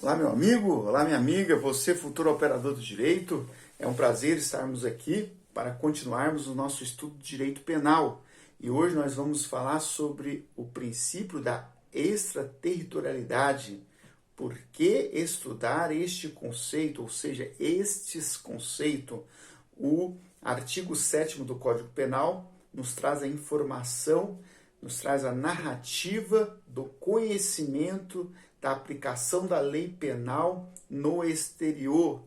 Olá, meu amigo, olá, minha amiga, você, futuro operador do direito. É um prazer estarmos aqui para continuarmos o nosso estudo de direito penal. E hoje nós vamos falar sobre o princípio da extraterritorialidade. Por que estudar este conceito, ou seja, estes conceitos? O artigo 7º do Código Penal nos traz a informação, nos traz a narrativa do conhecimento da aplicação da lei penal no exterior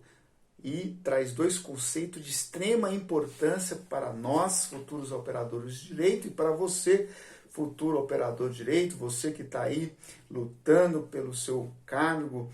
e traz dois conceitos de extrema importância para nós, futuros operadores de direito, e para você, futuro operador de direito, você que está aí lutando pelo seu cargo,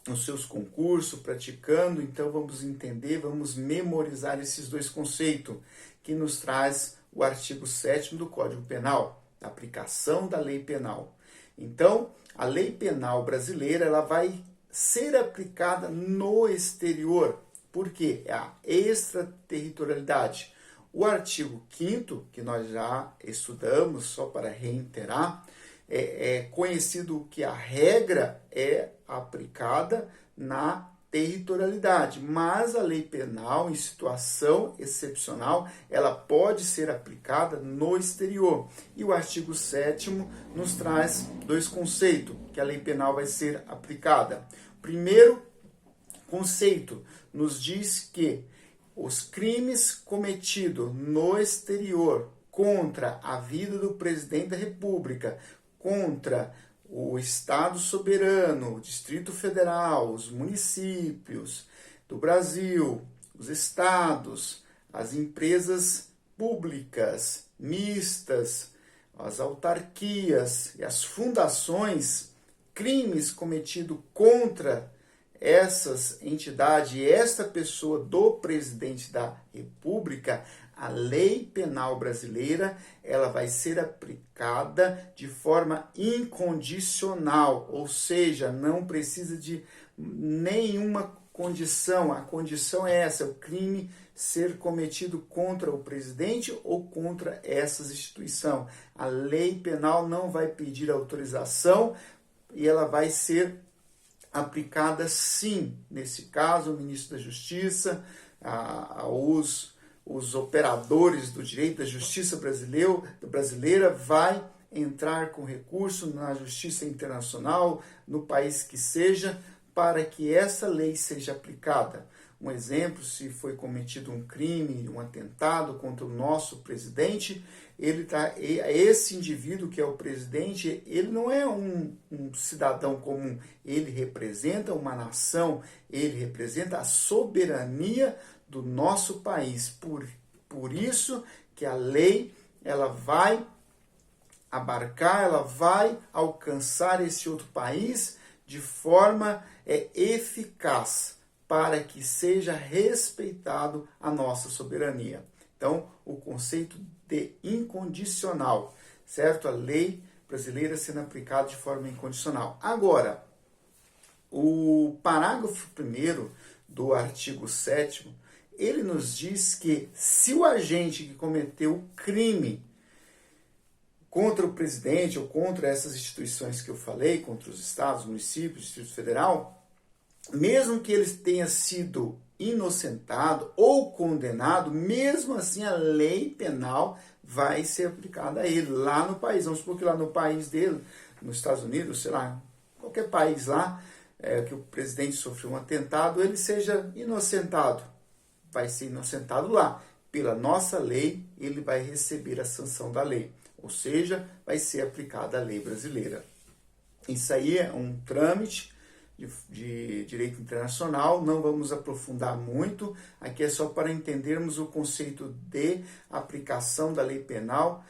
nos seus concursos, praticando. Então vamos entender, vamos memorizar esses dois conceitos que nos traz o artigo 7º do Código Penal, da aplicação da lei penal. Então, a lei penal brasileira ela vai ser aplicada no exterior. Por quê? É a extraterritorialidade. O artigo 5º, que nós já estudamos, só para reiterar, é conhecido que a regra é aplicada na territorialidade, mas a lei penal, em situação excepcional, ela pode ser aplicada no exterior. E o artigo 7º nos traz dois conceitos que a lei penal vai ser aplicada. O primeiro conceito nos diz que os crimes cometidos no exterior contra a vida do presidente da República, contra o Estado soberano, o Distrito Federal, os municípios do Brasil, os estados, as empresas públicas, mistas, as autarquias e as fundações, crimes cometidos contra essas entidades e esta pessoa do presidente da República, a lei penal brasileira ela vai ser aplicada de forma incondicional, ou seja, não precisa de nenhuma condição. A condição é essa, o crime ser cometido contra o presidente ou contra essas instituições. A lei penal não vai pedir autorização e ela vai ser aplicada sim. Nesse caso, o ministro da Justiça, os operadores do direito da justiça brasileira vai entrar com recurso na justiça internacional, no país que seja, para que essa lei seja aplicada. Um exemplo, se foi cometido um crime, um atentado contra o nosso presidente, esse indivíduo que é o presidente, ele não é um cidadão comum, ele representa uma nação, ele representa a soberania do nosso país. Por isso que a lei ela vai abarcar, ela vai alcançar esse outro país de forma eficaz, para que seja respeitado a nossa soberania. Então, o conceito de incondicional, certo? A lei brasileira sendo aplicada de forma incondicional. Agora, o parágrafo 1º do artigo 7º, ele nos diz que se o agente que cometeu o crime contra o presidente ou contra essas instituições que eu falei, contra os estados, municípios, Distrito Federal, mesmo que ele tenha sido inocentado ou condenado, mesmo assim a lei penal vai ser aplicada a ele lá no país. Vamos supor que lá no país dele, nos Estados Unidos, sei lá, qualquer país lá, que o presidente sofreu um atentado, ele seja inocentado. Vai ser inocentado lá. Pela nossa lei, ele vai receber a sanção da lei. Ou seja, vai ser aplicada a lei brasileira. Isso aí é um trâmite de direito internacional, não vamos aprofundar muito, aqui é só para entendermos o conceito de aplicação da lei penal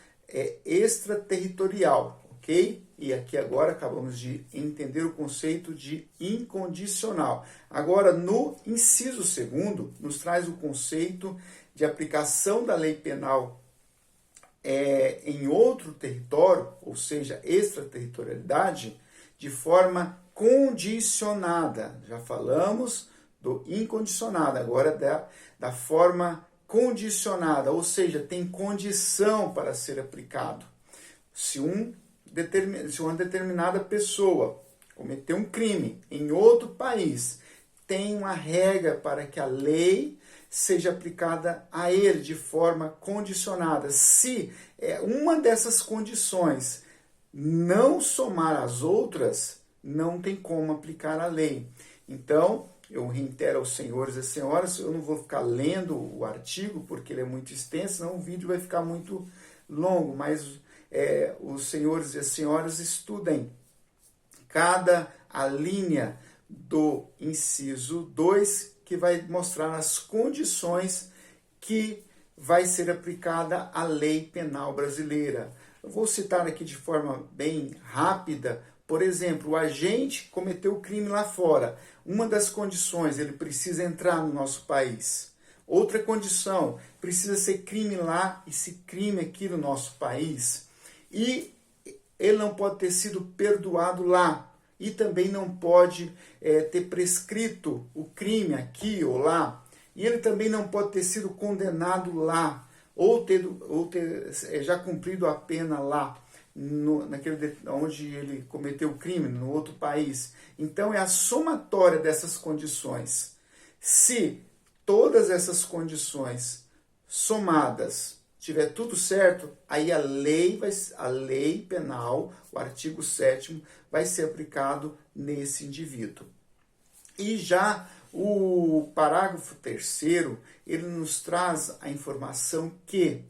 extraterritorial, ok? E aqui agora acabamos de entender o conceito de incondicional. Agora, no inciso 2º, nos traz o conceito de aplicação da lei penal em outro território, ou seja, extraterritorialidade, de forma condicionada. Já falamos do incondicionado, agora da forma condicionada, ou seja, tem condição para ser aplicado. Se uma determinada pessoa cometeu um crime em outro país, tem uma regra para que a lei seja aplicada a ele de forma condicionada. Se uma dessas condições não somar as outras, não tem como aplicar a lei. Então, eu reitero aos senhores e senhoras, eu não vou ficar lendo o artigo, porque ele é muito extenso, senão o vídeo vai ficar muito longo, mas os senhores e as senhoras estudem cada alínea do inciso 2, que vai mostrar as condições que vai ser aplicada a lei penal brasileira. Eu vou citar aqui de forma bem rápida. Por exemplo, o agente cometeu crime lá fora. Uma das condições, ele precisa entrar no nosso país. Outra condição, precisa ser crime lá e se crime aqui no nosso país. E ele não pode ter sido perdoado lá. E também não pode ter prescrito o crime aqui ou lá. E ele também não pode ter sido condenado lá, ou ter já cumprido a pena lá, naquele onde ele cometeu o crime, no outro país. Então é a somatória dessas condições. Se todas essas condições somadas tiver tudo certo, aí a lei penal, o artigo 7º, vai ser aplicado nesse indivíduo. E já o parágrafo 3º, ele nos traz a informação que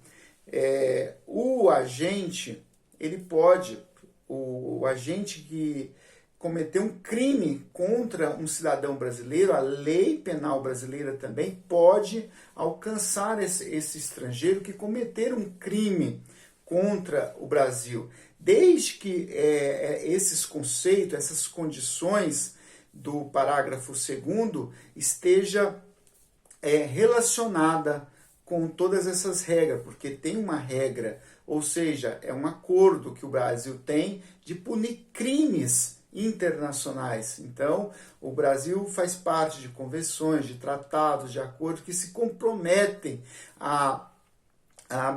o agente que cometeu um crime contra um cidadão brasileiro, a lei penal brasileira também pode alcançar esse estrangeiro que cometer um crime contra o Brasil, desde que esses conceitos, essas condições do parágrafo 2º esteja relacionada com todas essas regras, porque tem uma regra, ou seja, é um acordo que o Brasil tem de punir crimes internacionais. Então, o Brasil faz parte de convenções, de tratados, de acordos que se comprometem a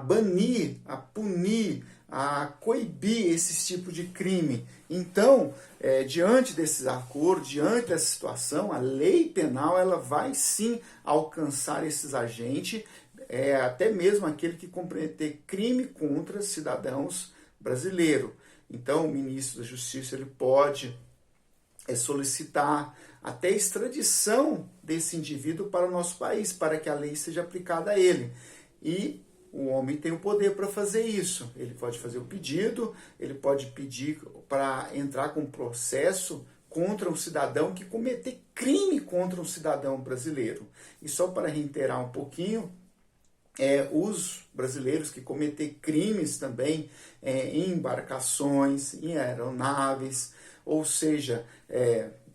banir, a punir, a coibir esse tipo de crime. Então, diante desses acordos, diante dessa situação, a lei penal ela vai sim alcançar esses agentes, até mesmo aquele que cometer crime contra cidadãos brasileiros. Então, o ministro da Justiça ele pode solicitar até extradição desse indivíduo para o nosso país, para que a lei seja aplicada a ele. E o homem tem o poder para fazer isso. Ele pode fazer o pedido, ele pode pedir para entrar com processo contra um cidadão que cometer crime contra um cidadão brasileiro. E só para reiterar um pouquinho, os brasileiros que cometer crimes também em embarcações, em aeronaves, ou seja,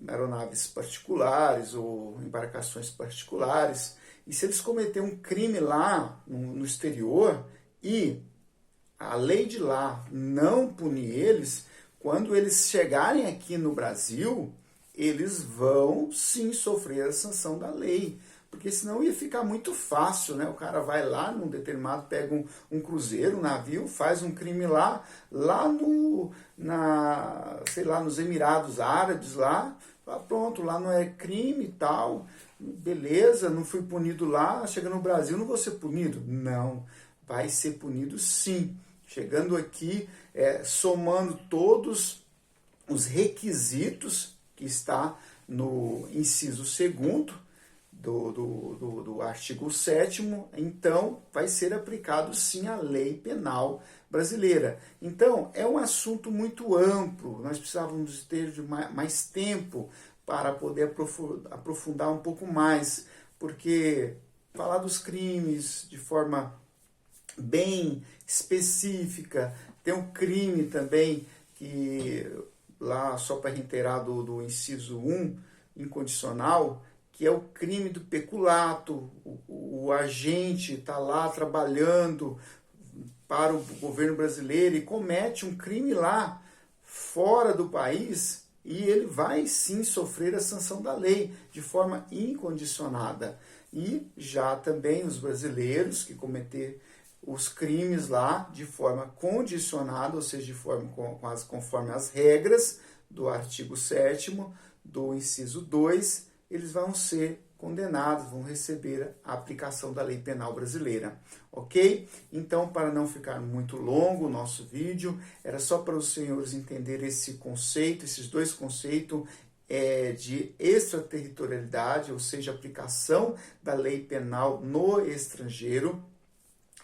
aeronaves particulares ou embarcações particulares, e se eles cometerem um crime lá no exterior e a lei de lá não punir eles, quando eles chegarem aqui no Brasil, eles vão sim sofrer a sanção da lei. Porque senão ia ficar muito fácil, né? O cara vai lá num determinado, pega um cruzeiro, um navio, faz um crime lá nos Emirados Árabes, lá, pronto, lá não é crime e tal, beleza, não fui punido lá, chega no Brasil, não vou ser punido? Não, vai ser punido sim. Chegando aqui, somando todos os requisitos que está no inciso 2º, do artigo 7º, então vai ser aplicado sim a lei penal brasileira. Então, é um assunto muito amplo, nós precisávamos ter mais tempo para poder aprofundar um pouco mais, porque falar dos crimes de forma bem específica, tem um crime também que, lá só para reiterar do inciso 1, incondicional, que é o crime do peculato. O agente está lá trabalhando para o governo brasileiro e comete um crime lá fora do país e ele vai sim sofrer a sanção da lei de forma incondicionada. E já também os brasileiros que cometer os crimes lá de forma condicionada, ou seja, de forma conforme as regras, do artigo 7º do inciso 2, eles vão ser condenados, vão receber a aplicação da lei penal brasileira, ok? Então, para não ficar muito longo o nosso vídeo, era só para os senhores entenderem esse conceito, esses dois conceitos de extraterritorialidade, ou seja, aplicação da lei penal no estrangeiro,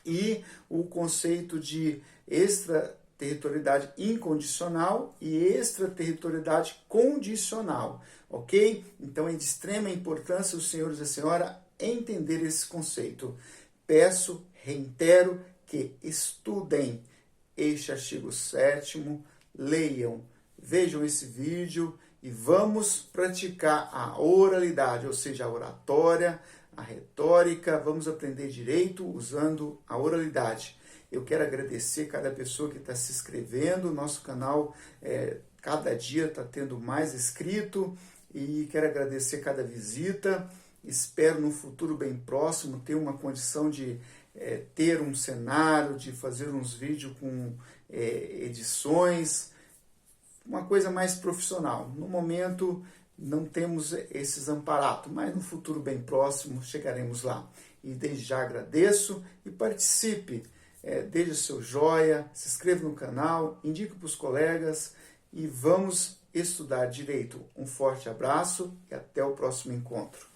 e o conceito de extraterritorialidade incondicional e extraterritorialidade condicional, ok? Então é de extrema importância os senhores e a senhora entender esse conceito. Peço, reitero, que estudem este artigo 7º, leiam, vejam esse vídeo e vamos praticar a oralidade, ou seja, a oratória, a retórica, vamos aprender direito usando a oralidade. Eu quero agradecer cada pessoa que está se inscrevendo, o nosso canal cada dia está tendo mais inscrito e quero agradecer cada visita. Espero no futuro bem próximo ter uma condição de ter um cenário, de fazer uns vídeos com edições, uma coisa mais profissional. No momento não temos esses amparatos, mas no futuro bem próximo chegaremos lá. E desde já agradeço e participe. Deixe seu joia, se inscreva no canal, indique para os colegas e vamos estudar direito. Um forte abraço e até o próximo encontro.